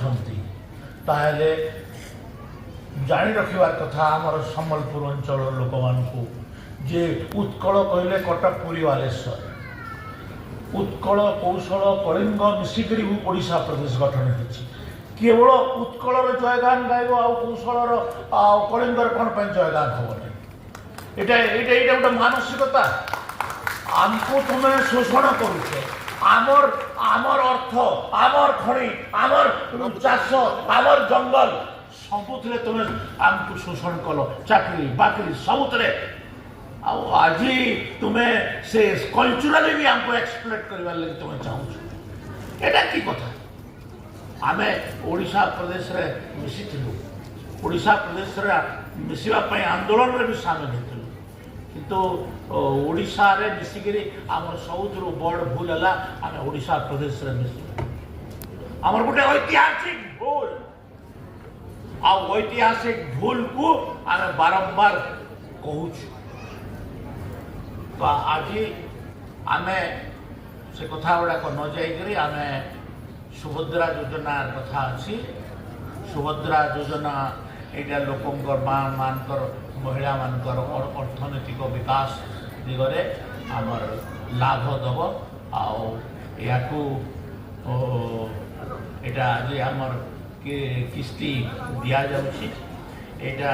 ଚାହୁଁଛନ୍ତି ତାହେଲେ ଜାଣି ରଖିବା କଥା ଆମର ସମ୍ବଲପୁର ଅଞ୍ଚଳର ଲୋକମାନଙ୍କୁ ଯେ ଉତ୍କଳ କହିଲେ କଟକ ପୁରୀ ବାଲେଶ୍ୱର ଉତ୍କଳ କୌଶଳ କଳିଙ୍ଗ ମିଶିକରି ଓଡ଼ିଶା ପ୍ରଦେଶ ଗଠନ ହୋଇଛି କେବଳ ଉତ୍କଳର ଜୟଗାନ ଗାଇବ ଆଉ କୌଶଳର ଆଉ କଳିଙ୍ଗର କ'ଣ ପାଇଁ ଜୟଗାନ ହେବ ନାହିଁ ଏଇଟା ଏଇଟା ଏଇଟା ଗୋଟେ ମାନସିକତା ଆମକୁ ତୁମେ ଶୋଷଣ କରୁଛ ଆମର ଆମର ଅର୍ଥ ଆମର ଖଣି ଆମର ଚାଷ ଆମର ଜଙ୍ଗଲ ସବୁଥିରେ ତୁମେ ଆମକୁ ଶୋଷଣ କଲ ଚାକିରି ବାକିରି ସବୁଥିରେ ଆଉ ଆଜି ତୁମେ ସେ କଲଚରାଲି ବି ଆମକୁ ଏକ୍ସପ୍ଲୋଏଟ୍ କରିବାର ଲାଗି ତୁମେ ଚାହୁଁଛ ଏଇଟା କି କଥା ଆମେ ଓଡ଼ିଶା ପ୍ରଦେଶରେ ମିଶିଥିଲୁ ଓଡ଼ିଶା ପ୍ରଦେଶରେ ମିଶିବା ପାଇଁ ଆନ୍ଦୋଳନରେ ବି ସାମିଲ ହେଇଥିଲୁ କିନ୍ତୁ ଓଡ଼ିଶାରେ ମିଶିକିରି ଆମର ସବୁଥିରୁ ବଡ଼ ଭୁଲ ହେଲା ଆମେ ଓଡ଼ିଶା ପ୍ରଦେଶରେ ମିଶିଲୁ ଆମର ଗୋଟେ ଐତିହାସିକ ଭୁଲ ଆଉ ଐତିହାସିକ ଭୁଲକୁ ଆମେ ବାରମ୍ବାର କହୁଛୁ ତ ଆଜି ଆମେ ସେ କଥା ଗୁଡ଼ାକ ନ ଯାଇକରି ଆମେ ସୁଭଦ୍ରା ଯୋଜନାର କଥା ଅଛି ସୁଭଦ୍ରା ଯୋଜନା ଏଇଟା ଲୋକଙ୍କର ମାନଙ୍କର ମହିଳାମାନଙ୍କର ଅର୍ଥନୈତିକ ବିକାଶ ଦିଗରେ ଆମର ଲାଭ ଦେବ ଆଉ ଏହାକୁ ଏଇଟା ଆଜି ଆମର କିସ୍ତି ଦିଆଯାଉଛି ଏଇଟା